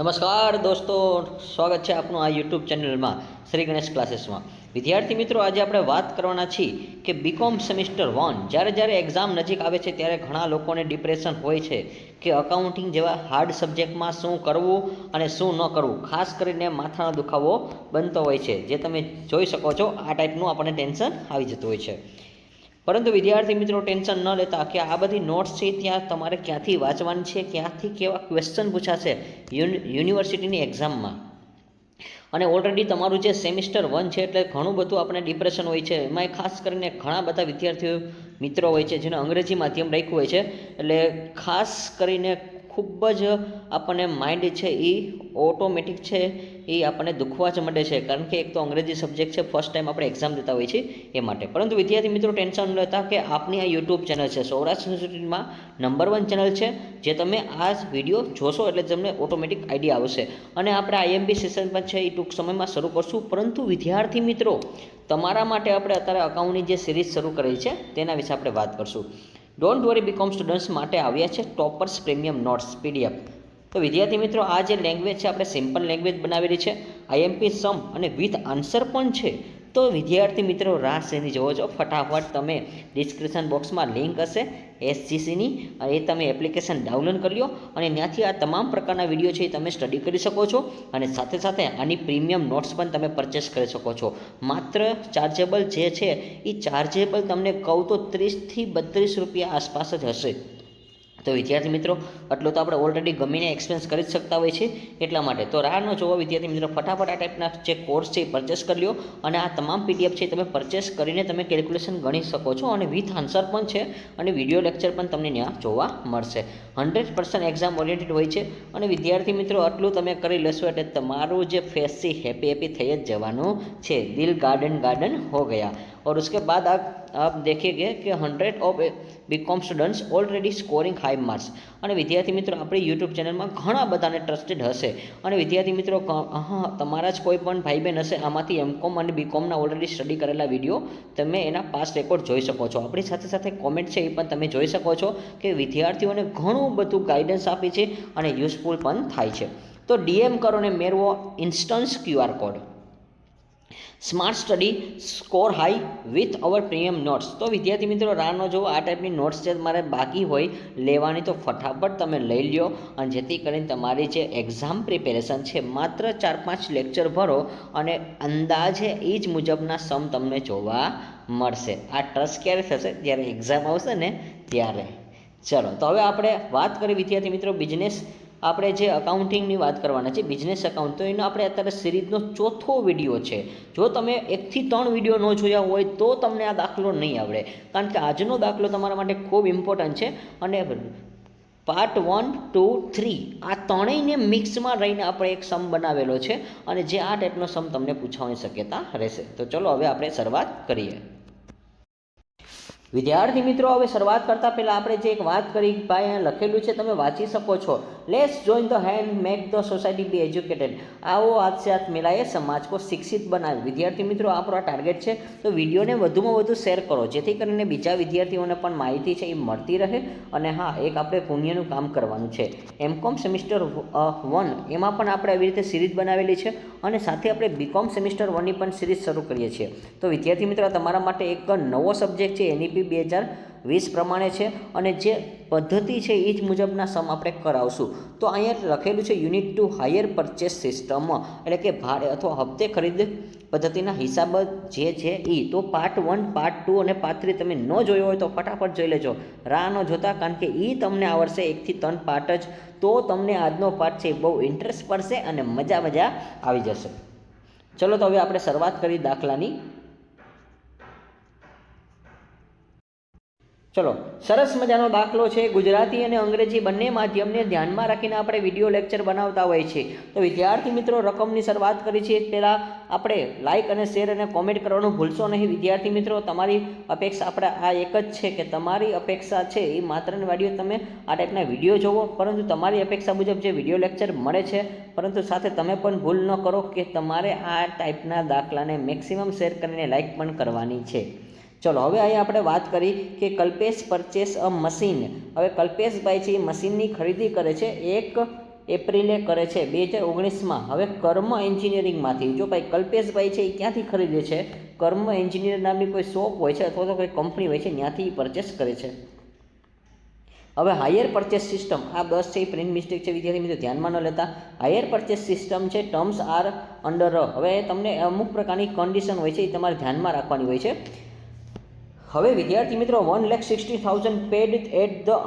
નમસ્કાર દોસ્તો, સ્વાગત છે આપનું આ યુટ્યુબ ચેનલમાં શ્રી ગણેશ ક્લાસીસમાં। વિદ્યાર્થી મિત્રો, આજે આપણે વાત કરવાના છીએ કે બીકોમ સેમિસ્ટર 1 જ્યારે એક્ઝામ નજીક આવે છે ત્યારે ઘણા લોકોને ડિપ્રેશન હોય છે કે અકાઉન્ટિંગ જેવા હાર્ડ સબ્જેક્ટમાં શું કરવું અને શું ન કરવું। ખાસ કરીને માથાનો દુખાવો બનતો હોય છે, જે તમે જોઈ શકો છો આ ટાઈપનું આપણને ટેન્શન આવી જતું હોય છે। પરંતુ વિદ્યાર્થી મિત્રો, ટેન્શન ન લેતા કે આ બધી નોટ્સ છે ત્યાં તમારે ક્યાંથી વાંચવાની છે, ક્યાંથી કેવા ક્વેશ્ચન પૂછાશે યુનિવર્સિટીની એક્ઝામમાં। અને ઓલરેડી તમારું જે સેમિસ્ટર 1 છે એટલે ઘણું બધું આપણે ડિપ્રેશન હોય છે। એમાંય ખાસ કરીને ઘણા બધા વિદ્યાર્થીઓ મિત્રો હોય છે જેને અંગ્રેજી માધ્યમ રાખ્યું હોય છે, એટલે ખાસ કરીને ખૂબ જ આપણને માઇન્ડ છે એ ઓટોમેટિક છે એ આપણને દુખવા જ માંડે છે, કારણ કે એક તો અંગ્રેજી સબ્જેક્ટ છે, ફર્સ્ટ ટાઈમ આપણે એક્ઝામ દેતા હોઈએ છીએ એ માટે। પરંતુ વિદ્યાર્થી મિત્રો, ટેન્શન ન લેતા કે આપની આ યુટ્યુબ ચેનલ છે સૌરાષ્ટ્ર યુનિવર્સિટીમાં નંબર 1 ચેનલ છે, જે તમે આ વિડીયો જોશો એટલે તમને ઓટોમેટિક આઈડિયા આવશે। અને આપણે આઈએમપી સેશન પણ છે એ ટૂંક સમયમાં શરૂ કરશું। પરંતુ વિદ્યાર્થી મિત્રો, તમારા માટે આપણે અત્યારે અકાઉન્ટની જે સિરીઝ શરૂ કરી છે તેના વિશે આપણે વાત કરશું। ડોન્ટ વરી બીકોમ સ્ટુડન્ટ્સ માટે આવ્યા છે ટોપર્સ પ્રીમિયમ નોટ્સ PDF। તો વિદ્યાર્થી મિત્રો, આ જે લેંગ્વેજ છે આપણે સિમ્પલ લેંગ્વેજ બનાવેલી છે, આઈએમપી સમ અને વિથ આન્સર પણ છે। તો વિદ્યાર્થી મિત્રો, રાહ શેની જોવો છો, ફટાફટ તમે ડિસ્ક્રિપ્શન બોક્સમાં લિંક હશે SGCની, એ તમે એપ્લિકેશન ડાઉનલોડ કરી લો અને ત્યાંથી આ તમામ પ્રકારના વિડીયો છે એ તમે સ્ટડી કરી શકો છો। અને સાથે સાથે આની પ્રીમિયમ નોટ્સ પણ તમે પરચેસ કરી શકો છો। માત્ર ચાર્જેબલ જે છે એ ચાર્જેબલ તમને કહું તો 30 થી 32 રૂપિયા આસપાસ જ હશે। તો વિદ્યાર્થી મિત્રો, આટલું તો આપણે ઓલરેડી ગમીને એક્સપેન્સ કરી જ શકતા હોય છે, એટલા માટે તો રાહ ન જોવો વિદ્યાર્થી મિત્રો, ફટાફટ આ ટાઈપના જે કોર્સ છે એ પરચેસ કરી લો અને આ તમામ PDF છે તમે પરચેસ કરીને તમે કેલ્ક્યુલેશન ગણી શકો છો। અને વિથ આન્સર પણ છે અને વિડીયો લેક્ચર પણ તમને ત્યાં જોવા મળશે। 100% એક્ઝામ ઓરિએન્ટેડ હોય છે અને વિદ્યાર્થી મિત્રો, આટલું તમે કરી લેશો એટલે તમારું જે ફેસ છે હેપી થઈ જ જવાનું છે। દિલ ગાર્ડન હો ગયા। और उसके बाद आप देखेंगे कि 100 of BCom students already scoring high marks. અને વિદ્યાર્થી મિત્રો, આપણી યુટ્યુબ ચેનલમાં ઘણા બધાને ટ્રસ્ટેડ હશે અને વિદ્યાર્થી મિત્રો, તમારા જ કોઈ પણ ભાઈ બહેન હશે આમાંથી એમકોમ અને બીકોમના ઓલરેડી સ્ટડી કરેલા વિડીયો તમે એના પાસ રેકોર્ડ જોઈ શકો છો। આપણી સાથે સાથે કોમેન્ટ છે એ પણ તમે જોઈ શકો છો કે વિદ્યાર્થીઓને ઘણું બધું ગાઈડન્સ આપી છે અને યુઝફુલ પણ થાય છે। તો DM કરો ને મેળવો instance QR code. Smart study score high with our premium notes. તો વિદ્યાર્થી મિત્રો, રાહ ન જોવો, આ ટાઈપની નોટ્સ જે તમારે બાકી હોય લેવાની તો ફટાફટ તમે લઈ લ્યો, અને જેથી કરીને તમારી જે એક્ઝામ પ્રિપેરેશન છે માત્ર 4-5 લેક્ચર ભરો અને અંદાજે એ જ મુજબના સમ તમને જોવા મળશે। આ ટ્રસ્ટ ક્યારે થશે? જ્યારે એક્ઝામ આવશે ને ત્યારે। ચલો, તો હવે આપણે વાત કરીએ વિદ્યાર્થી મિત્રો બિઝનેસ, આપણે જે અકાઉન્ટિંગની વાત કરવાના છે, બિઝનેસ એકાઉન્ટ, તો એનો આપણે અત્યારે સિરીઝનો 4થો વિડીયો છે। જો તમે 1 થી 3 વિડીયો ન જોયા હોય તો તમને આ દાખલો નહીં આવડે, કારણ કે આજનો દાખલો તમારા માટે ખૂબ ઇમ્પોર્ટન્ટ છે। અને પાર્ટ 1, 2, 3 આ ત્રણેયને મિક્સમાં રહીને આપણે એક સમ બનાવેલો છે અને જે આ ટાઈપનો સમ તમને પૂછવાની શક્યતા રહેશે। તો ચલો હવે આપણે શરૂઆત કરીએ। વિદ્યાર્થી મિત્રો, હવે શરૂઆત કરતાં પહેલાં આપણે જે એક વાત કરી, ભાઈ અહીંયા લખેલું છે તમે વાંચી શકો છો, let's join the hand make the society be educated. આવો હાથ से हाथ मिलाए समाज को शिक्षित बनावे। વિદ્યાર્થી મિત્રો, આપણો આ ટાર્ગેટ છે, તો વિડીયોને વધુમાં વધુ શેર કરો જેથી કરીને બીજા વિદ્યાર્થીઓને પણ માહિતી છે એ મળતી રહે। અને હા, એક આપણે પુણ્યનું કામ કરવાનું છે। એમકોમ સેમિસ્ટર 1 એમાં પણ આપણે આવી રીતે સિરીઝ બનાવેલી છે અને સાથે આપણે બીકોમ સેમિસ્ટર 1ની પણ સિરીઝ શરૂ કરીએ છીએ। તો વિદ્યાર્થી મિત્રો, તમારા માટે એક નવો સબ્જેક્ટ છે NEP 2020 પ્રમાણે છે અને જે પદ્ધતિ છે એ જ મુજબના સમ આપણે કરાવશું। તો અહીંયા લખેલું છે unit two hire purchase system, એટલે કે ભાડે અથવા હપ્તે ખરીદ પદ્ધતિના હિસાબ જે છે એ। તો પાર્ટ 1, પાર્ટ 2 અને પાર્ટ 3 તમે ન જોયો હોય તો ફટાફટ જોઈ લેજો, રાહ ન જોતા, કારણ કે એ તમને આવડશે 1 થી 3 પાર્ટ જ। તો તમને આજનો પાર્ટ છે બહુ ઇન્ટરેસ્ટ પડશે અને મજા આવી જશે। ચલો, તો હવે આપણે શરૂઆત કરી દાખલાની। ચલો, સરસ મજાનો દાખલો છે। ગુજરાતી અને અંગ્રેજી બંને માધ્યમને ધ્યાનમાં રાખીને આપણે વિડીયો લેક્ચર બનાવતા હોઈએ છીએ। તો વિદ્યાર્થી મિત્રો, રકમની શરૂઆત કરી છે પહેલાં આપણે લાઇક અને શેર અને કોમેન્ટ કરવાનું ભૂલશો નહીં। વિદ્યાર્થી મિત્રો, તમારી અપેક્ષા આપણે આ એક જ છે કે તમારી અપેક્ષા છે એ માત્ર ને વાડીઓ તમે આ ટાઈપના વિડીયો જોવો, પરંતુ તમારી અપેક્ષા મુજબ જે વિડીયો લેક્ચર મળે છે, પરંતુ સાથે તમે પણ ભૂલ ન કરો કે તમારે આ ટાઈપના દાખલાને મેક્સિમમ શેર કરીને લાઇક પણ કરવાની છે। ચલો, હવે અહીં આપણે વાત કરી કે કલ્પેશ પરચેસ અ મશીન। હવે કલ્પેશભાઈ છે એ મશીનની ખરીદી કરે છે, એક એપ્રિલે કરે છે 2019માં. હવે કર્મ એન્જિનિયરિંગમાંથી જો ભાઈ કલ્પેશભાઈ છે એ ક્યાંથી ખરીદે છે? કર્મ એન્જિનિયર નામની કોઈ શોપ હોય છે અથવા તો કોઈ કંપની હોય છે ત્યાંથી પરચેસ કરે છે. હવે હાયર પરચેસ સિસ્ટમ, આ 10 છે એ પ્રિન્ટ મિસ્ટેક છે વિદ્યાર્થી મિત્રો, ધ્યાનમાં ન લેતા. હાયર પરચેસ સિસ્ટમ છે ટર્મ્સ આર અંડર. હવે તમને અમુક પ્રકારની કન્ડિશન હોય છે એ તમારે ધ્યાનમાં રાખવાની હોય છે. હવે વિદ્યાર્થી મિત્રો 1,60,000 paid at the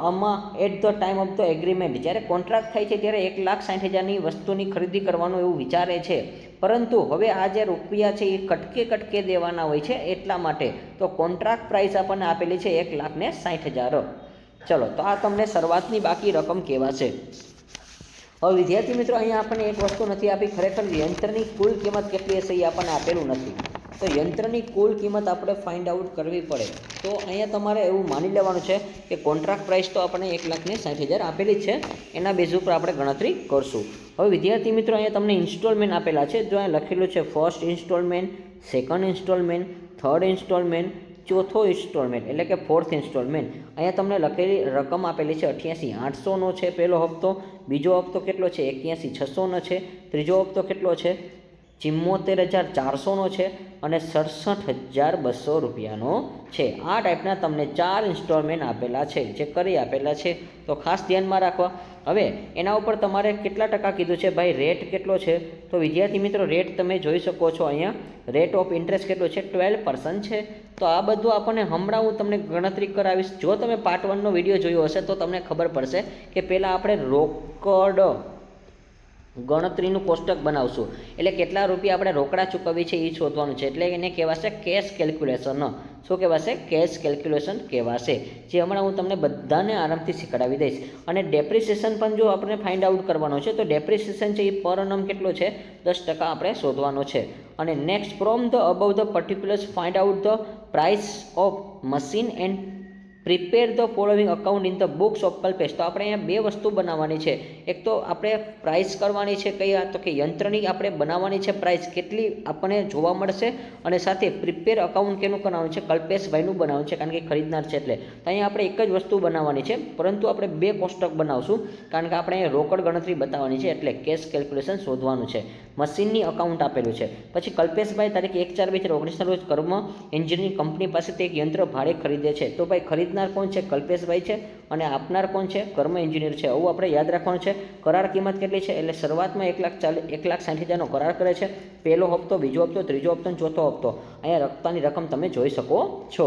time of the agreement. જ્યારે કોન્ટ્રાક્ટ થાય છે ત્યારે 1,60,000ની વસ્તુની ખરીદી કરવાનું એવું વિચારે છે, પરંતુ હવે આ જે રૂપિયા છે એ કટકે દેવાના હોય છે એટલા માટે તો કોન્ટ્રાક્ટ પ્રાઇસ આપણને આપેલી છે 1,60,000. ચલો, તો આ તમને શરૂઆતની બાકી રકમ કહેવાશે. હવે વિદ્યાર્થી મિત્રો અહીંયા આપણને એક વસ્તુ નથી આપી, ખરેખર યંત્રની કુલ કિંમત કેટલી હશે એ આપણને આપેલું નથી. તો યંત્રની કુલ કિંમત આપણે ફાઇન્ડ આઉટ કરવી પડે. તો અહીંયા તમારે એવું માની લેવાનું છે કે કોન્ટ્રાક્ટ પ્રાઇસ તો આપણે 1,60,000 આપેલી જ છે, એના બેઝ ઉપર આપણે ગણતરી કરશું. હવે વિદ્યાર્થી મિત્રો અહીંયા તમને ઇન્સ્ટોલમેન્ટ આપેલા છે. જો અહીંયા લખેલું છે first installment, second installment, third installment, ચોથો ઇન્સ્ટોલમેન્ટ એટલે કે ફોર્થ ઇન્સ્ટોલમેન્ટ. અહીંયા તમને લખેલી રકમ આપેલી છે 88,800નો છે પહેલો હપ્તો, બીજો હપ્તો કેટલો છે 81,600નો છે, ત્રીજો હપ્તો કેટલો છે 74,400નો છે અને 67,200 રૂપિયાનો છે. આ ટાઈપના તમને 4 ઇન્સ્ટોલમેન્ટ આપેલા છે, જે કરી આપેલા છે, તો ખાસ ધ્યાનમાં રાખવા. હવે એના ઉપર તમારે કેટલા ટકા કીધું છે ભાઈ, રેટ કેટલો છે? તો વિદ્યાર્થી મિત્રો રેટ તમે જોઈ શકો છો અહીંયા, રેટ ઓફ ઇન્ટરેસ્ટ કેટલો છે 12% છે. તો આ બધું આપણને હમણાં હું તમને ગણતરી કરાવીશ. જો તમે પાર્ટ 1નો વિડીયો જોયો હશે તો તમને ખબર પડશે કે પહેલાં આપણે રોકડ ગણતરીનું કોષ્ટક બનાવશું, એટલે કેટલા રૂપિયા આપણે રોકડા ચૂકવવી છે એ શોધવાનું છે, એટલે એને કહેવાશે કેશ કેલ્ક્યુલેશન. શું કહેવાશે? કેશ કેલ્ક્યુલેશન કહેવાશે, જે હમણાં હું તમને બધાને આરામથી શીખડાવી દઈશ. અને ડેપ્રિસિએશન પણ જો આપણે ફાઇન્ડ આઉટ કરવાનો છે તો ડેપ્રિસિએશન છે એ પર એનમ કેટલો છે 10% આપણે શોધવાનો છે. અને next from the above the પર્ટિક્યુલર્સ find out the price of machine and prepare the following account in the books of Kalpesh. તો આપણે અહીંયા બે વસ્તુ બનાવવાની છે. એક તો આપણે પ્રાઇસ કરવાની છે કઈ, તો કે યંત્રની આપણે બનાવવાની છે પ્રાઇસ કેટલી આપણને જોવા મળશે, અને સાથે પ્રિપેર અકાઉન્ટ કેનું કરવાનું છે? કલ્પેશભાઈનું બનાવવાનું છે, કારણ કે ખરીદનાર છે એટલે. તો અહીંયા આપણે એક જ વસ્તુ બનાવવાની છે, પરંતુ આપણે બે કોષ્ટક બનાવશું, કારણ કે આપણે અહીંયા રોકડ ગણતરી બતાવવાની છે, એટલે કેશ કેલ્ક્યુલેશન શોધવાનું છે. મશીનની અકાઉન્ટ આપેલું છે, પછી કલ્પેશભાઈ તારીખ 1/4/2019 રોજ કર્મ એન્જિનિયરિંગ કંપની પાસેથી એક યંત્ર ભાડે ખરીદે છે. તો ભાઈ ખરીદનાર કોણ છે? કલ્પેશભાઈ છે, અને આપનાર કોણ છે? કર્મ એન્જિનિયર છે. આવું આપણે યાદ રાખવાનું છે. કરાર કિંમત કેટલી છે? એટલે શરૂઆતમાં 1,60,000નો કરાર કરે છે. પહેલો હપ્તો, બીજો હપ્તો, ત્રીજો હપ્તો, ચોથો હપ્તો. અહીંયા રકતાની રકમ તમે જોઈ શકો છો.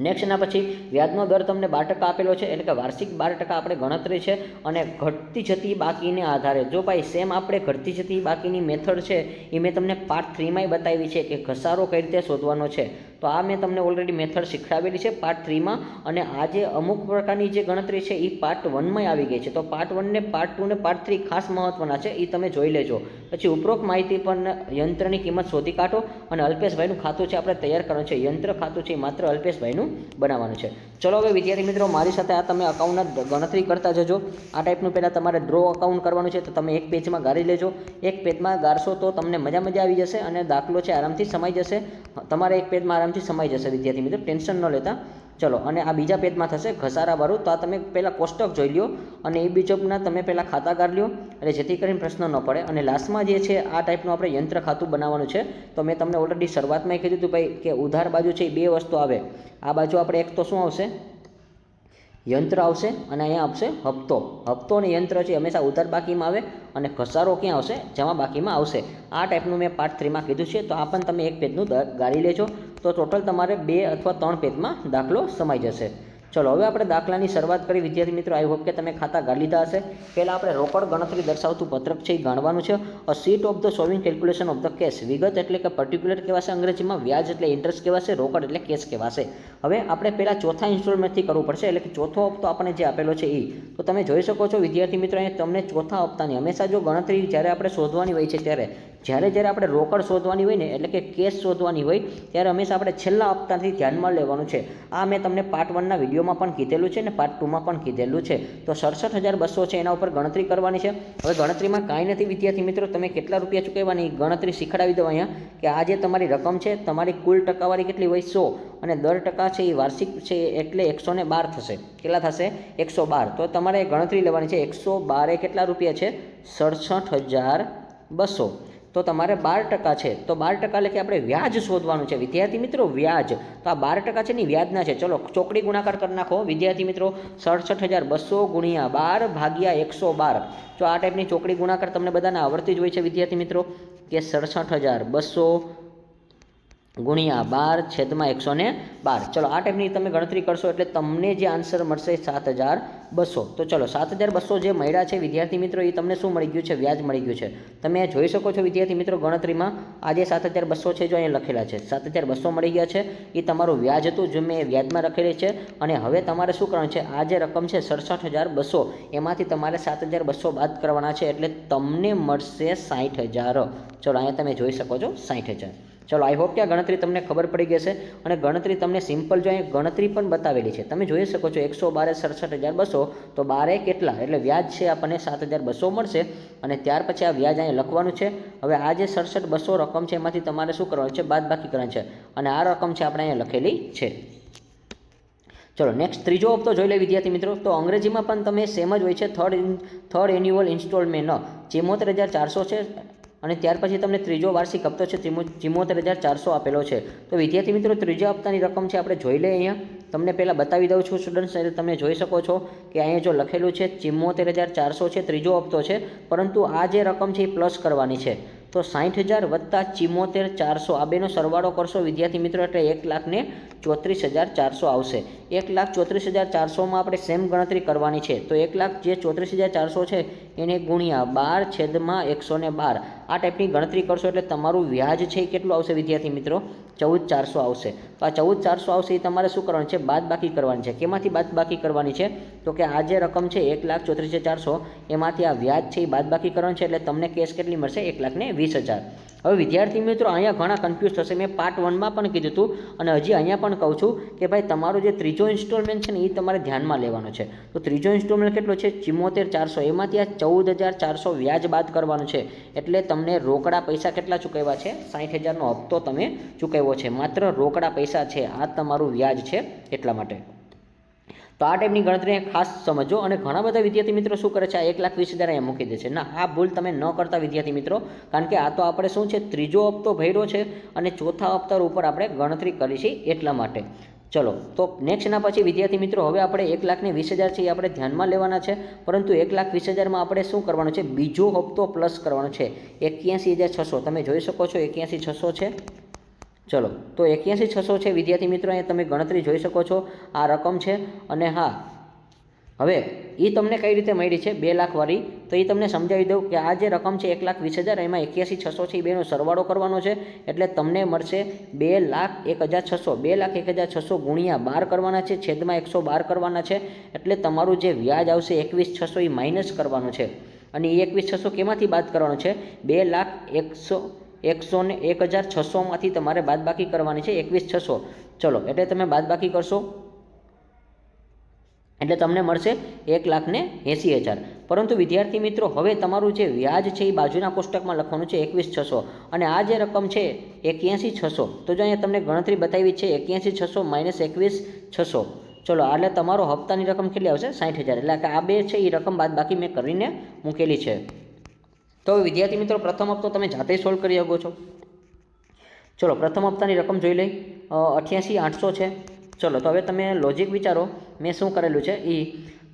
નેક્સ્ટ એના પછી વ્યાજનો દર તમને 12% આપેલો છે, એટલે કે વાર્ષિક 12% આપણે ગણતરી છે. અને ઘટતી જતી બાકીને આધારે, જો ભાઈ સેમ આપણે ઘટતી જતી બાકીની મેથડ છે એ મેં તમને પાર્ટ 3માં બતાવી છે કે ઘસારો કઈ રીતે શોધવાનો છે. તો આ મેં તમને ઓલરેડી મેથડ શીખવાડેલી છે પાર્ટ 3માં, અને આ જે અમુક પ્રકારની જે ગણતરી છે એ પાર્ટ 1માં આવી ગઈ છે. તો પાર્ટ 1 ને પાર્ટ 2 ને પાર્ટ 3 ખાસ મહત્વના છે, એ તમે જોઈ લેજો. પછી ઉપરોક્ત માહિતી પર યંત્રની કિંમત શોધી કાઢો, અને અલ્પેશભાઈનું ખાતું છે આપણે તૈયાર કરવાનું છે. યંત્ર ખાતું છે એ માત્ર અલ્પેશભાઈનું બનાવવાનું છે. ચલો હવે વિદ્યાર્થી મિત્રો મારી સાથે આ તમે અકાઉન્ટના ગણતરી કરતા જજો. આ ટાઈપનું પહેલાં તમારે ડ્રો અકાઉન્ટ કરવાનું છે, તો તમે એક પેજમાં ગાળી લેજો. એક પેજમાં ગાળશો તો તમને મજા આવી જશે, અને દાખલો છે આરામથી સમાઈ જશે. તમારે એક પેજમાં આરામથી સમાઈ જશે વિદ્યાર્થી મિત્રો, ટેન્શન ન લેતા. ચલો, અને આ બીજા પેજમાં થશે ઘસારાવાળું. તો આ તમે પહેલાં કોષ્ટક જોઈ લો, અને એ બીજોના તમે પહેલાં ખાતા ગાળી લો, એટલે જેથી કરીને પ્રશ્ન ન પડે. અને લાસ્ટમાં જે છે આ ટાઈપનું આપણે યંત્ર ખાતું બનાવવાનું છે. તો મેં તમને ઓલરેડી શરૂઆતમાં કીધું હતું ભાઈ કે ઉધાર બાજુ છે એ બે વસ્તુ આવે. આ બાજુ આપણે એક તો શું આવશે? યંત્ર આવશે, અને અહીંયા આવશે હપ્તો. હપ્તો અને યંત્ર છે હંમેશા ઉધાર બાકીમાં આવે, અને ઘસારો ક્યાં આવશે? જમા બાકીમાં આવશે. આ ટાઈપનું મેં પાર્ટ 3માં કીધું છે. તો આ પણ તમે એક પેજનું ગાળી લેજો, તો ટોટલ તમારે 2 અથવા 3 પેજમાં દાખલો સમાઈ જશે. ચલો, હવે આપણે દાખલાની શરૂઆત કરી વિદ્યાર્થી મિત્રો. આઈ હોપ કે તમે ખાતા ગાળી લીધા હશે. પહેલાં આપણે રોકડ ગણતરી દર્શાવતું પત્રક છે એ ગાણવાનું છે. A sheet of the showing calculation of the cash. વિગત એટલે કે પર્ટિક્યુલર કહેવાશે અંગ્રેજીમાં, વ્યાજ એટલે ઇન્ટરેસ્ટ કહેવાશે, રોકડ એટલે કેશ કહેવાશે. હવે આપણે પહેલાં ચોથા ઇન્સ્ટોલમેન્ટથી કરવું પડશે, એટલે કે ચોથો હપ્તો આપણને જે આપેલો છે એ. તો તમે જોઈ શકો છો વિદ્યાર્થી મિત્રો, અહીંયા તમને ચોથા હપ્તાની હંમેશા જો ગણતરી જ્યારે આપણે શોધવાની હોય છે ત્યારે જ્યારે જ્યારે આપણે રોકડ શોધવાની હોય ને એટલે કે કેશ શોધવાની હોય ત્યારે હંમેશા આપણે છેલ્લા હપ્તાથી ધ્યાનમાં લેવાનું છે. આ મેં તમને પાર્ટ 1ના વિડીયોમાં પણ કીધેલું છે ને પાર્ટ 2માં પણ કીધેલું છે. તો 67,200 છે, એના ઉપર ગણતરી કરવાની છે. હવે ગણતરીમાં કાંઈ નથી વિદ્યાર્થી મિત્રો, તમે કેટલા રૂપિયા ચૂકવવાની ગણતરી શીખડાવી દો અહીંયા કે આ જે તમારી રકમ છે તમારી કુલ ટકાવારી કેટલી હોય 100 અને 10% છે એ વાર્ષિક છે એટલે 112 થશે. કેટલા થશે? 112. તો તમારે ગણતરી લેવાની છે. 112 એ કેટલા રૂપિયા છે? 67,200. તો તમારે 12% છે તો 12% એટલે કે આપણે વ્યાજ શોધવાનું છે વિદ્યાર્થી મિત્રો, વ્યાજ. તો આ 12% છે ને વ્યાજના છે. ચલો ચોકડી ગુણાકાર કરી નાખો વિદ્યાર્થી મિત્રો. 67,200 ગુણ્યા 12 ભાગ્યા 112. તો આ ટાઈપની ચોકડી ગુણાકાર તમને બધાને આવડતી જ હોય છે વિદ્યાર્થી મિત્રો કે 67,200 ગુણ્યા 12 છેદમાં 112. ચલો આ ટાઈપની તમે ગણતરી કરશો એટલે તમને જે આન્સર મળશે 7,200. તો ચલો 7,200 જે મળ્યા છે વિદ્યાર્થી મિત્રો એ તમને શું મળી ગયું છે? વ્યાજ મળી ગયું છે. તમે જોઈ શકો છો વિદ્યાર્થી મિત્રો ગણતરીમાં આ જે 7,200 છે જો અહીંયા લખેલા છે 7,200 મળી ગયા છે. એ તમારું વ્યાજ હતું જો મેં વ્યાજમાં રખેલી છે. અને હવે તમારે શું કરવાનું છે? આ જે રકમ છે 67,200 એમાંથી તમારે 7,200 બાદ કરવાના છે એટલે તમને મળશે 60,000. ચલો અહીંયા તમે જોઈ શકો છો 60,000. ચલો આઈ હોપ કે આ ગણતરી તમને ખબર પડી ગઈ છે અને ગણતરી તમને સિમ્પલ જો અહીં ગણતરી પણ બતાવેલી છે. તમે જોઈ શકો છો 112 67,200 તો 12 કેટલા એટલે વ્યાજ છે આપણને 7,200 મળશે. અને ત્યાર પછી આ વ્યાજ અહીં લખવાનું છે. હવે આ જે 67,200 રકમ છે એમાંથી તમારે શું કરવાનું છે? બાદબાકી કરવાની છે. અને આ રકમ છે આપણે અહીંયા લખેલી છે. ચલો નેક્સ્ટ ત્રીજો હપ્તો જોઈ લે વિદ્યાર્થી મિત્રો. તો અંગ્રેજીમાં પણ તમે સેમ જ હોય છે. થર્ડ એન્યુઅલ ઇન્સ્ટોલમેન્ટ 74,400 છે. અને ત્યાર પછી તમને ત્રીજો વાર્ષિક હપ્તો છે 74,400 આપેલો છે. તો વિદ્યાર્થી મિત્રો ત્રીજા હપ્તાની રકમ છે આપણે જોઈ લઈએ અહીંયા. તમને પહેલાં બતાવી દઉં છું સ્ટુડન્ટ્સ, એટલે તમે જોઈ શકો છો કે અહીંયા જો લખેલું છે 74,400 છે, ત્રીજો હપ્તો છે. પરંતુ આ જે રકમ છે એ પ્લસ કરવાની છે. તો 60,000 વત્તા 74,400 આ બેનો સરવાળો કરશો વિદ્યાર્થી મિત્રો એટલે 1,34,400 આવશે. 1,34,400માં આપણે સેમ ગણતરી કરવાની છે. તો 1,34,400 છે એને ગુણ્યા 12 છેદમાં 112 આ ટાઈપની ગણતરી કરશો એટલે તમારું વ્યાજ છે એ કેટલું આવશે વિદ્યાર્થી મિત્રો? 14,400 આવશે. તો આ 14,400 આવશે એ તમારે શું કરવાનું છે? બાદબાકી કરવાની છે. કેમાંથી બાદબાકી કરવાની છે? તો કે આ જે રકમ છે 1,34,400 એમાંથી આ વ્યાજ છે એ બાદબાકી કરવાનું છે એટલે તમને કેશ કેટલી મળશે? 1,20,000. હવે વિદ્યાર્થી મિત્રો અહીંયા ઘણા કન્ફ્યુઝ થશે. મેં પાર્ટ 1માં પણ કીધું હતું અને હજી અહીંયા પણ કહું છું કે ભાઈ તમારો જે ત્રીજો ઇન્સ્ટોલમેન્ટ છે ને એ તમારે ધ્યાનમાં લેવાનો છે. તો ત્રીજો ઇન્સ્ટોલમેન્ટ કેટલો છે? 74,400. એમાંથી આ 14,400 વ્યાજ બાદ કરવાનું છે એટલે તમને રોકડા પૈસા કેટલા ચૂકવ્યા છે? 60,000નો હપ્તો તમે ચૂકવ્યો છે. માત્ર રોકડા પૈસા છે, આ તમારું વ્યાજ છે એટલા માટે. તો આ ટાઈપની ગણતરી ખાસ સમજો. અને ઘણા બધા વિદ્યાર્થી મિત્રો શું કરે છે? આ 1,20,000 અહીંયા મૂકી દે છે. ના, આ ભૂલ તમે ન કરતા વિદ્યાર્થી મિત્રો, કારણ કે આ તો આપણે શું છે ત્રીજો હપ્તો ભર્યો છે અને ચોથા હપ્તા ઉપર આપણે ગણતરી કરી છે એટલા માટે. ચલો તો નેક્સ્ટના પછી વિદ્યાર્થી મિત્રો હવે આપણે 1,20,000 છે એ આપણે ધ્યાનમાં લેવાના છે. પરંતુ 1,20,000માં આપણે શું કરવાનું છે? બીજો હપ્તો પ્લસ કરવાનો છે 81,600. તમે જોઈ શકો છો 81,600 છે. ચલો તો 81,600 છે વિદ્યાર્થી મિત્રો, અહીંયા તમે ગણતરી જોઈ શકો છો આ રકમ છે. અને હા હવે એ તમને કઈ રીતે મળી છે 2 લાખ વાળી, તો એ તમને સમજાવી દઉં કે આ જે રકમ છે 1,20,000 એમાં 81,600 છે એ બેનો સરવાળો કરવાનો છે એટલે તમને મળશે 2,01,600. 2,01,600 ગુણ્યા 12 કરવાના છે છેદમાં 112 કરવાના છે એટલે તમારું જે વ્યાજ આવશે 21,600 એ માઇનસ કરવાનું છે. અને એ 21,600 કેમાંથી બાદ કરવાનું છે? 2,01,600માંથી તમારે બાદબાકી કરવાની છે 21,600. ચલો એટલે તમે બાદબાકી કરશો એટલે તમને મળશે 1,80,000. પરંતુ વિદ્યાર્થી મિત્રો હવે તમારું જે વ્યાજ છે એ બાજુના કોષ્ટકમાં લખવાનું છે 21,600 અને આ જે રકમ છે 81,600. તો જો અહીંયા તમને ગણતરી બતાવી છે 81,600 માઇનસ 21,600. ચલો એટલે તમારો હપ્તાની રકમ કેટલી આવશે? 60,000. એટલે કે આ બે છે એ રકમ બાદબાકી મેં કરીને મૂકેલી છે. તો વિદ્યાર્થી મિત્રો પ્રથમ હપ્તો તમે જાતે સોલ્વ કરી શકો છો. ચલો પ્રથમ હપ્તાની રકમ જોઈ લઈ 88,800 છે. ચલો તો હવે તમે લોજિક વિચારો મેં શું કરેલું છે એ.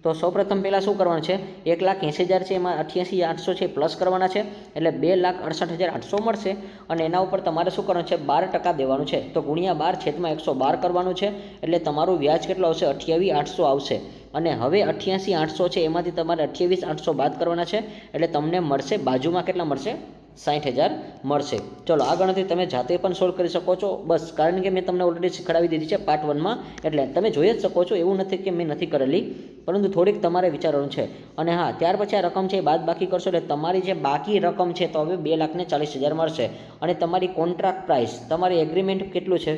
તો સૌપ્રથમ પહેલાં શું કરવાનું છે? 1,80,000 છે એમાં 88,800 છે પ્લસ કરવાના છે એટલે 2,68,800 મળશે. અને એના ઉપર તમારે શું કરવાનું છે? 12% દેવાનું છે. તો ગુણ્યા 12 છેદમાં 112 કરવાનું છે એટલે તમારું વ્યાજ કેટલું આવશે? 28,800 આવશે. અને હવે 88,800 છે એમાંથી તમારે 28,800 બાદ કરવાના છે એટલે તમને મળશે બાજુમાં કેટલા મળશે? 60,000 મળશે। ચલો આ ગણતરી તમે જાતે પણ સોલ્વ કરી શકો છો, બસ કારણ કે મેં તમને ઓલરેડી શીખવાડી દીધી છે પાર્ટ 1માં, એટલે તમે જોઈ જ શકો છો, એવું નથી કે મેં નથી કરેલી, પરંતુ થોડીક તમારે વિચારવાનું છે। અને હા, ત્યાર પછી આ રકમ છે એ બાદ બાકી કરશો એટલે તમારી જે બાકી રકમ છે તો હવે 2,40,000 મળશે। અને તમારી કોન્ટ્રાક્ટ પ્રાઇસ, તમારી એગ્રીમેન્ટ કેટલું છે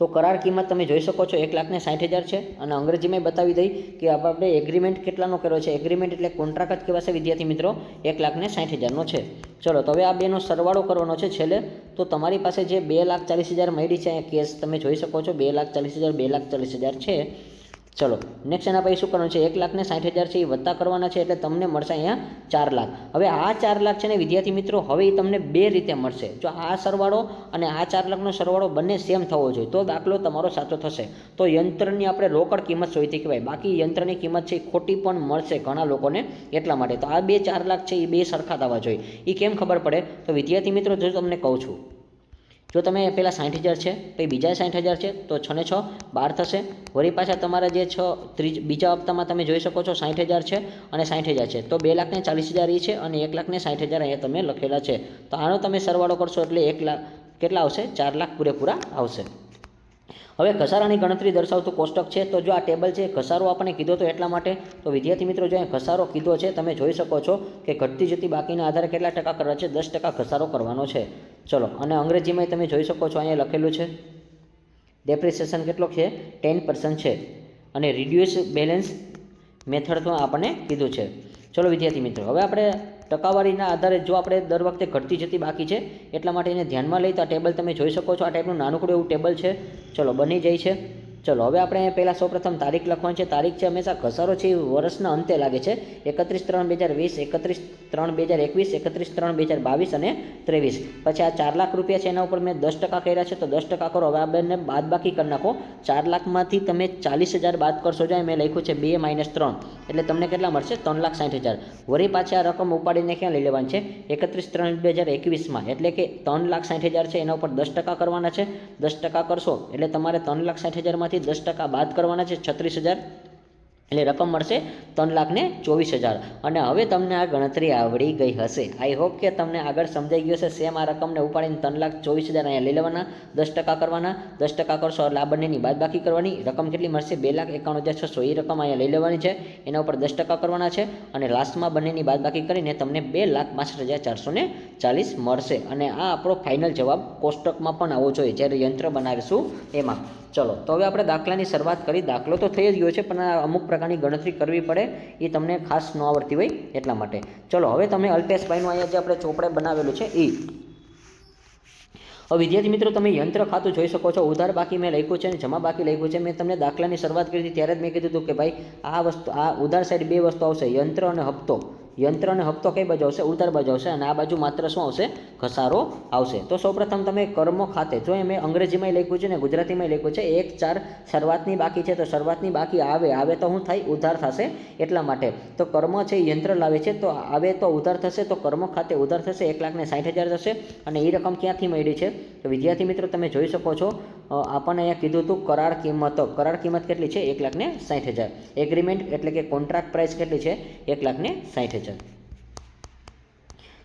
તો કરાર કિંમત તમે જોઈ શકો છો 1,60,000 છે। અને અંગ્રેજીમાં બતાવી દઈ કે આપણે એગ્રીમેન્ટ કેટલાનો કર્યો છે, એગ્રીમેન્ટ એટલે કોન્ટ્રાક્ટ જ કહેવાશે વિદ્યાર્થી મિત્રો, 1,60,000નો છે। ચલો તો હવે આ બેનો સરવાળો કરવાનો છે છેલ્લે, તો તમારી પાસે જે 2,40,000 મળી છે અહીંયા કેસ તમે જોઈ શકો છો, 2,40,000 2,40,000 છે। ચલો નેક્સ્ટ એના પછી શું કરવાનું છે, 1,60,000 છે એ વત્તા કરવાના છે એટલે તમને મળશે અહીંયા 4 લાખ। હવે આ 4 લાખ છે ને વિદ્યાર્થી મિત્રો, હવે એ તમને બે રીતે મળશે। જો આ સરવાળો અને આ 4 લાખનો સરવાળો બંને સેમ થવો જોઈએ તો દાખલો તમારો સાચો થશે। તો યંત્રની આપણે રોકડ કિંમત શોધી કહેવાય, બાકી યંત્રની કિંમત છે એ ખોટી પણ મળશે ઘણા લોકોને, એટલા માટે તો આ બે 4 લાખ છે એ બે સરખા થવા જોઈએ। એ કેમ ખબર પડે તો વિદ્યાર્થી મિત્રો જો તમને કહું છું, જો તમે પહેલાં 60,000 છે પછી બીજા 60,000 છે તો 6 ને 6 12 થશે। વળી પાછા તમારા જે બીજા હપ્તામાં તમે જોઈ શકો છો 60,000 છે અને 60,000 છે, તો 2,40,000 એ છે અને 1,60,000 અહીંયા તમે લખેલા છે। તો આનો તમે સરવાળો કરશો એટલે 1 લાખ કેટલા આવશે, 4 લાખ પૂરેપૂરા આવશે। હવે ઘસારાની ગણતરી દર્શાવતું કોષ્ટક છે, તો જો આ ટેબલ છે ઘસારો આપણને કીધો તો એટલા માટે, તો વિદ્યાર્થી મિત્રો જો અહીંયા ઘસારો કીધો છે તમે જોઈ શકો છો કે ઘટતી જતી બાકીના આધારે કેટલા ટકા કરવા છે, 10% ઘસારો કરવાનો છે। ચલો અને અંગ્રેજીમાં તમે જોઈ શકો છો અહીંયા લખેલું છે ડેપ્રિસિએશન કેટલો છે 10% છે, અને રિડ્યુસ બેલેન્સ મેથડમાં આપણને કીધું છે। ચલો વિદ્યાર્થી મિત્રો હવે આપણે ટકાવારીના આધારે જો આપણે દર વખતે ઘટતી જતી બાકી છે એટલા માટે એને ધ્યાનમાં લઈ તો આ ટેબલ તમે જોઈ શકો છો, આ ટાઈપનું નાનકડું એવું ટેબલ છે। ચલો બની જાય છે। ચલો હવે આપણે પહેલાં સૌપ્રથમ તારીખ લખવાની છે। તારીખ છે હંમેશા ઘસારો છે એ વર્ષના અંતે લાગે છે, 31/3/2020, 31/3/2021, 31/3/2022 અને 23। પછી આ 4 લાખ રૂપિયા છે એના ઉપર મેં 10% કર્યા છે, તો 10% કરો। હવે આ બંને બાદ બાકી કરી નાખો, 4 લાખમાંથી તમે 40,000 બાદ કરશો, જો મેં લખ્યું છે 2 - 3 એટલે તમને કેટલા મળશે 3,60,000। વળી પાછી આ રકમ ઉપાડીને ક્યાં લઈ લેવાની છે 31/3/2021માં, એટલે કે 3,60,000 છે એના ઉપર 10% કરવાના છે, 10% કરશો એટલે તમારે 3,60,000 માંથી 10% બાદ કરવાના છે 36,000, એટલે રકમ મળશે 3,24,000। અને હવે તમને આ ગણતરી આવડી ગઈ હશે, આઈ હોપ કે તમને આગળ સમજાઈ ગયું હશે। સેમ આ રકમને ઉપાડીને 3,24,000 અહીંયા લઈ લેવાના, 10% કરવાના, 10% કરશો એટલે આ બંનેની બાદ બાકી કરવાની, રકમ કેટલી મળશે 2,51,600 એ રકમ અહીંયા લઈ લેવાની છે, એના ઉપર 10% કરવાના છે, અને લાસ્ટમાં બંનેની બાદ બાકી કરીને તમને 2,62,440 મળશે। અને આ આપણો ફાઇનલ જવાબ કોષ્ટકમાં પણ આવવો જોઈએ જ્યારે યંત્ર બનાવીશું એમાં। ચલો તો હવે આપણે દાખલાની શરૂઆત કરી, દાખલો તો થઈ જ ગયો છે પણ અમુક પ્રકારની ગણતરી કરવી પડે એ તમને ખાસ ન આવડતી હોય એટલા માટે। ચલો હવે તમે અલ્પેશભાઈનું અહીંયા જે આપણે ચોપડે બનાવેલું છે એ, હવે વિદ્યાર્થી મિત્રો તમે યંત્ર ખાતું જોઈ શકો છો, ઉધાર બાકી મેં લખ્યું છે અને જમા બાકી લખ્યું છે। મેં તમને દાખલાની શરૂઆત કરી હતી ત્યારે જ મેં કીધું હતું કે ભાઈ આ વસ્તુ, આ ઉધાર સાઈડ બે વસ્તુ આવશે, યંત્ર અને હપ્તો। યંત્ર અને હપ્તો કઈ બાજુ આવશે, ઉધાર બાજુ આવશે, અને આ બાજુ માત્ર શું આવશે, ઘસારો આવશે। તો સૌપ્રથમ તમે કર્મ ખાતે, જો મેં અંગ્રેજીમાં લખ્યું છે ને ગુજરાતીમાં લખ્યું છે 1/4 શરૂઆતની બાકી છે, તો શરૂઆતની બાકી આવે તો શું થાય, ઉધાર થશે એટલા માટે। તો કર્મ છે યંત્ર લાવે છે તો આવે તો ઉધાર થશે, તો કર્મ ખાતે ઉધાર થશે 1,60,000 થશે। અને એ રકમ ક્યાંથી મળી છે તો વિદ્યાર્થી મિત્રો તમે જોઈ શકો છો આપણને અહીંયા કીધું હતું કરાર કિંમત કેટલી છે 1,60,000, એગ્રીમેન્ટ એટલે કે કોન્ટ્રાક્ટ પ્રાઇસ કેટલી છે 1,60,000।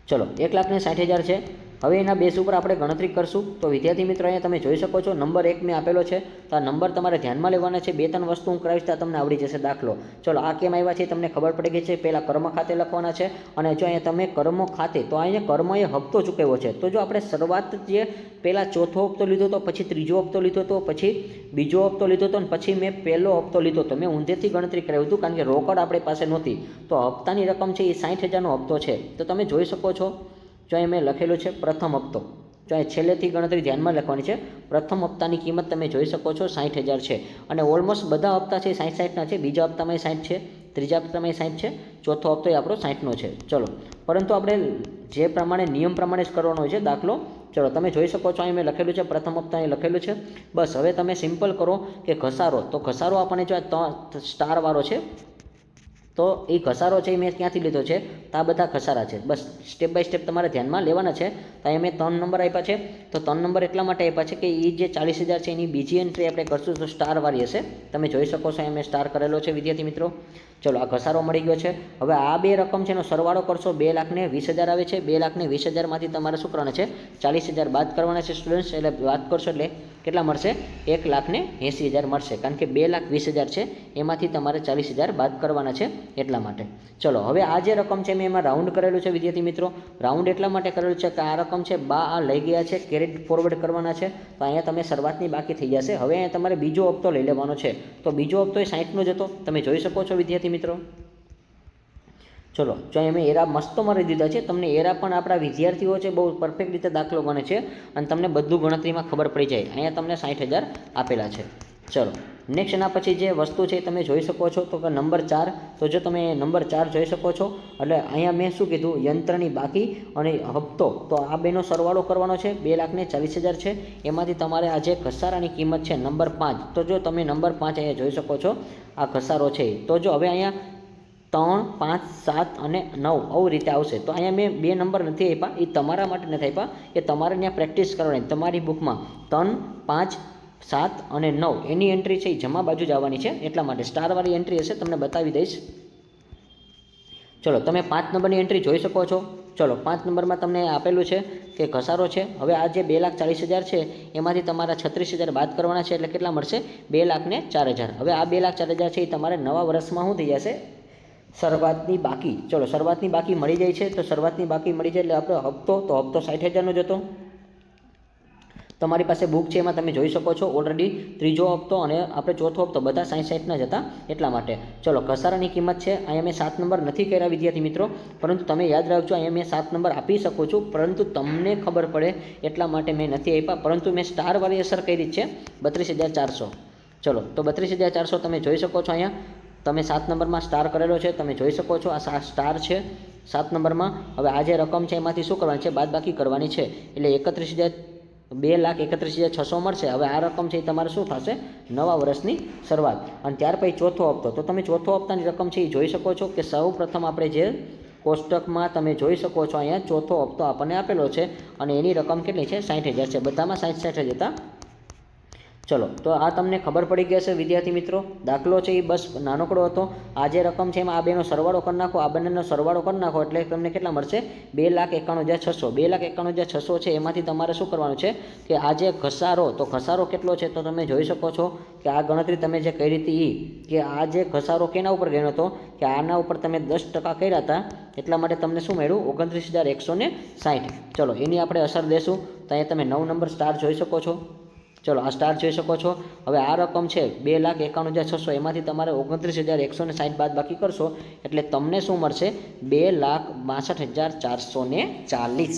ચલો 1,60,000 છે। હવે એના બેઝ ઉપર આપણે ગણતરી કરશું, તો વિદ્યાર્થી મિત્રો અહીંયા તમે જોઈ શકો છો નંબર 1 મેં આપેલો છે, તો આ નંબર તમારે ધ્યાનમાં લેવાના છે, 2-3 વસ્તુ હું કરાવીશ ત્યાં તમને આવડી જશે દાખલો। ચલો આ કેમ આવ્યા છે તમને ખબર પડી ગઈ છે, પહેલાં કર્મ ખાતે લખવાના છે, અને જો અહીંયા તમે કર્મ ખાતે, તો અહીંયા કર્મએ હપ્તો ચૂકવ્યો છે, તો જો આપણે શરૂઆત જે પહેલાં ચોથો હપ્તો લીધો હતો, પછી ત્રીજો હપ્તો લીધો હતો, પછી બીજો હપ્તો લીધો હતો, અને પછી મેં પહેલો હપ્તો લીધો હતો, મેં ઊંધેથી ગણતરી કરાવ્યું હતું કારણ કે રોકડ આપણી પાસે નહોતી, તો હપ્તાની રકમ છે એ 60,000નો હપ્તો છે। તો તમે જોઈ શકો છો જો અહીં મેં લખેલું છે પ્રથમ હપ્તો, જો અહીં છેલ્લેથી ગણતરી ધ્યાનમાં લખવાની છે, પ્રથમ હપ્તાની કિંમત તમે જોઈ શકો છો 60,000 છે, અને ઓલમોસ્ટ બધા હપ્તા છે 60-60ના છે, બીજા હપ્તામાં 60 છે, ત્રીજા હપ્તામાં 60 છે, ચોથો હપ્તો એ આપણો 60નો છે। ચલો પરંતુ આપણે જે પ્રમાણે નિયમ પ્રમાણે જ કરવાનો હોય છે દાખલો। ચલો તમે જોઈ શકો છો અહીં મેં લખેલું છે પ્રથમ હપ્તા અહીં લખેલું છે, બસ હવે તમે સિમ્પલ કરો કે ઘસારો, તો ઘસારો આપણને જો સ્ટારવાળો છે તો એ ઘસારો છે એ મેં ક્યાંથી લીધો છે, તો આ બધા ઘસારા છે, બસ સ્ટેપ બાય સ્ટેપ તમારે ધ્યાનમાં લેવાના છે। તો અહીં મેં 3 નંબર આપ્યા છે, તો 3 નંબર એટલા માટે આપ્યા છે કે એ જે 40,000 છે એની બીજી એન્ટ્રી આપણે કરશું તો સ્ટારવાળી હશે, તમે જોઈ શકો છો અહીં મેં સ્ટાર કરેલો છે વિદ્યાર્થી મિત્રો। ચલો આ ઘસારો મળી ગયો છે। હવે આ બે રકમ છે એનો સરવાળો કરશો, 2,20,000 આવે છે। 2,20,000માંથી તમારે શું કરવાના છે? 40,000 બાદ કરવાના છે સ્ટુડન્ટ્સ। એટલે બાદ કરશો એટલે કેટલા મળશે? 1,80,000 મળશે, કારણ કે 2,20,000 છે એમાંથી તમારે 40,000 બાદ કરવાના છે એટલા માટે। ચલો હવે આ જે રકમ છે મેં એમાં રાઉન્ડ કરેલું છે વિદ્યાર્થી મિત્રો। રાઉન્ડ એટલા માટે કરેલું છે કે આ રકમ છે આ લઈ ગયા છે, કેરેટ ફોરવર્ડ કરવાના છે, તો અહીંયા તમે શરૂઆતની બાકી થઈ જશે। હવે અહીંયા તમારે બીજો હપ્તો લઈ લેવાનો છે, તો બીજો હપ્તો એ 60નો જ હતો, તમે જોઈ શકો છો વિદ્યાર્થી મિત્રો। ચલો જો અમે એરા મસ્ત મારી દીધા છે, તમને એરા પણ આપણા વિદ્યાર્થીઓ છે બહુ પરફેક્ટ રીતે દાખલો ગણે છે અને તમને બધું ગણતરીમાં ખબર પડી જાય। અહીંયા તમને 60,000 આપેલા છે। ચલો નેક્સ્ટ એના પછી જે વસ્તુ છે તમે જોઈ શકો છો તો કે નંબર 4। તો જો તમે નંબર 4 જોઈ શકો છો, એટલે અહીંયા મેં શું કીધું? યંત્રની બાકી અને હપ્તો, તો આ બેનો સરવાળો કરવાનો છે। 2,40,000 છે, એમાંથી તમારે આ જે ઘસારાની કિંમત છે નંબર 5, તો જો તમે નંબર 5 અહીંયા જોઈ શકો છો આ ઘસારો છે, તો જો હવે અહીંયા 3, 5, 7 અને 9 આવી રીતે આવશે। તો અહીંયા મેં 2 નંબર નથી આપ્યા, એ તમારા માટે નથી આપ્યા, એ તમારે ત્યાં પ્રેક્ટિસ કરવાની। તમારી બુકમાં 3, 5, 7 અને 9 એની એન્ટ્રી છે એ જમા બાજુ જ આવવાની છે, એટલા માટે સ્ટારવાળી એન્ટ્રી હશે તમને બતાવી દઈશ। ચલો તમે 5 નંબરની એન્ટ્રી જોઈ શકો છો। ચલો 5 નંબરમાં તમને આપેલું છે કે ઘસારો છે। હવે આ જે 2,40,000 છે એમાંથી તમારા 36,000 બાદ કરવાના છે, એટલે કેટલા મળશે? 2,04,000। હવે આ 2,04,000 છે એ તમારે નવા વર્ષમાં શું થઈ જશે? શરૂઆતની બાકી। ચલો શરૂઆતની બાકી મળી જાય છે, તો શરૂઆતની બાકી મળી જાય એટલે આપણે હપ્તો 60,000નો જ હતો। તમારી પાસે બુક છે એમાં તમે જોઈ શકો છો ઓલરેડી ત્રીજો હપ્તો અને આપણે ચોથો હપ્તો બધા 60,000ના જ હતા એટલા માટે। ચલો ઘસારાની કિંમત છે, અહીંયા મેં 7 નંબર નથી કર્યા વિદ્યાર્થી મિત્રો, પરંતુ તમે યાદ રાખજો અહીંયા મેં 7 નંબર આપી શકું છું, પરંતુ તમને ખબર પડે એટલા માટે મેં નથી આપ્યા, પરંતુ મેં સ્ટારવાળી અસર કરી છે 32,400। ચલો તો 32,400 તમે જોઈ શકો છો। અહીંયા તમે 7 નંબરમાં સ્ટાર કરેલો છે, તમે જોઈ શકો છો આ સ્ટાર છે 7 નંબરમાં। હવે આ જે રકમ છે એમાંથી શું કરવાની છે? બાદ બાકી કરવાની છે, એટલે 2,31,600 મળશે। હવે આ રકમ છે એ તમારે શું થશે? નવા વર્ષની શરૂઆત। અને ત્યાર પછી ચોથો હપ્તો, તો તમે ચોથો હપ્તાની રકમ છે એ જોઈ શકો છો કે સૌ પ્રથમ આપણે જે કોષ્ટકમાં તમે જોઈ શકો છો અહીંયા ચોથો હપ્તો આપણને આપેલો છે અને એની રકમ કેટલી છે? 60,000 છે, બધામાં 60,000 હતા। ચલો તો આ તમને ખબર પડી ગઈ હશે વિદ્યાર્થી મિત્રો। દાખલો છે એ બસ નાનકડો હતો। આ જે રકમ છે એમાં આ બેનો સરવાળો કરી નાખો, આ બંનેનો સરવાળો કરી નાખો એટલે તમને કેટલા મળશે? 2,91,600। 2,91,600 છે એમાંથી તમારે શું કરવાનું છે કે આ જે ઘસારો, તો ઘસારો કેટલો છે તો તમે જોઈ શકો છો કે આ ગણતરી તમે જે કરી હતી કે આ જે ઘસારો કેના ઉપર ગણ્યો હતો કે આના ઉપર તમે 10% કર્યા હતા, એટલા માટે તમને શું મળ્યું? 29,160। ચલો એની આપણે અસર દેશું, તો અહીંયા તમે 9 નંબર સ્ટાર જોઈ શકો છો। ચલો આ સ્ટાર જોઈ શકો છો। હવે આ રકમ છે 2,91,600, એમાંથી તમારે 29,160 બાદ બાકી કરશો એટલે તમને શું મળશે? 2,62,440।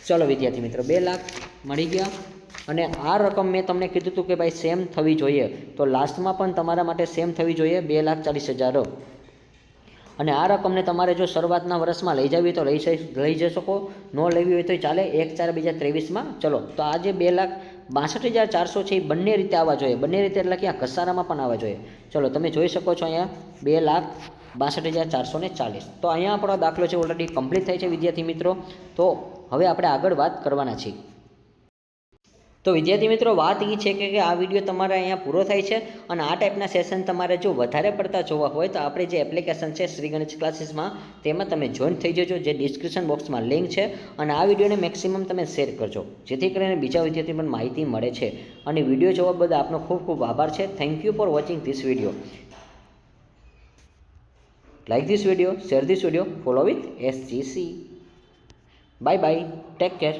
ચલો વિદ્યાર્થી મિત્રો 2 લાખ મળી ગયા। અને આ રકમ મેં તમને કીધું હતું કે ભાઈ સેમ થવી જોઈએ, તો લાસ્ટમાં પણ તમારા માટે સેમ થવી જોઈએ 2,40,000। અને આ રકમને તમારે જો શરૂઆતના વર્ષમાં લઈ જવી હોય તો લઈ જઈ શકો, ન લેવી હોય તો ચાલે 1/4/2023માં। ચલો તો આ જે 2,62,400 છે એ બંને રીતે આવવા જોઈએ, બંને રીતે એટલે કે આ ઘસારામાં પણ આવવા જોઈએ। ચલો તમે જોઈ શકો છો અહીંયા 2,62,440। તો અહીંયા આપણો દાખલો છે ઓલરેડી કમ્પ્લીટ થાય છે વિદ્યાર્થી મિત્રો। તો હવે આપણે આગળ વાત કરવાના છીએ। તો વિદ્યાર્થી મિત્રો વાત એ છે કે આ વિડીયો તમારે અહીંયા પૂરો થાય છે અને આ ટાઈપના સેશન તમારે જો વધારે પડતા જોવા હોય તો આપણે જે એપ્લિકેશન છે શ્રી ગણેશ ક્લાસીસમાં તેમાં તમે જોઈન થઈ જજો, જે ડિસ્ક્રિપ્શન બોક્સમાં લિંક છે। અને આ વિડીયોને મેક્સિમમ તમે શેર કરજો જેથી કરીને બીજા વિદ્યાર્થીઓ પણ માહિતી મળે છે। અને વિડીયો જોવા બદલ આપનો ખૂબ ખૂબ આભાર છે। Thank you for watching this video. Like this video, share this video, follow with SGC। Bye bye, take care.